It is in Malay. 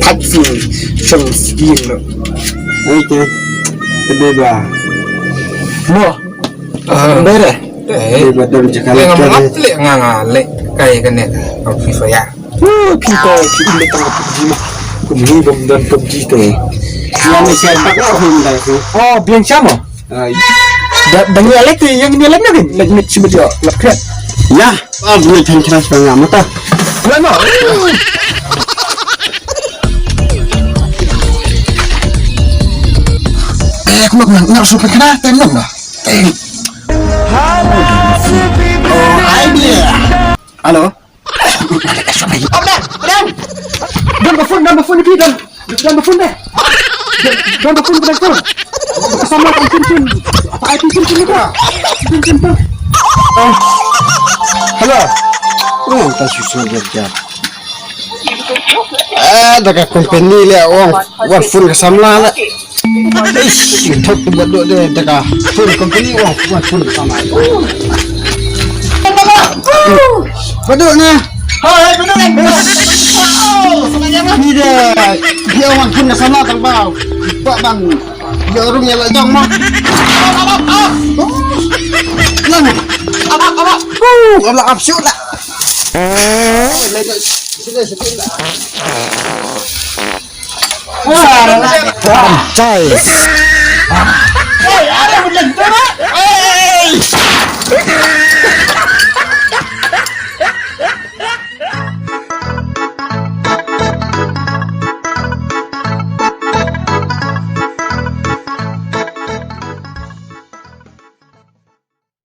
thật gì trong riêng nữa ấy chứ đây bà mua đây này đây bà đâm chắc lệ là ngắm ngắt lệ ngà lệ cày cái này ở phía phải à khi coi khi đi tao gì mà cùng đi bom đơn công chi kể yang ni saya tak tahu hum dah tu biang siapa đánh nghe lách thì nhưng nghe lách nó kì lách mệt chỉ bây giờ lập kiện ya boleh thành keras banget mata lại mà aku nak suruh kena tembak dah idea halo Don phone đi Don phone deh Don phone ke depan sama kan cincin apa IP cincin itu cincin tu halo tak susah kerja dekat company le orang phone ke samla le ish thot buat dia dekat phone company orang phone sama Beduk ni. Hai, beduk ni. Ni dia orang pun sama kan bau. Pak bang. Dia orang yang lajang mah. Lang. Apa? Abang absurd lah. Sudah. Cai.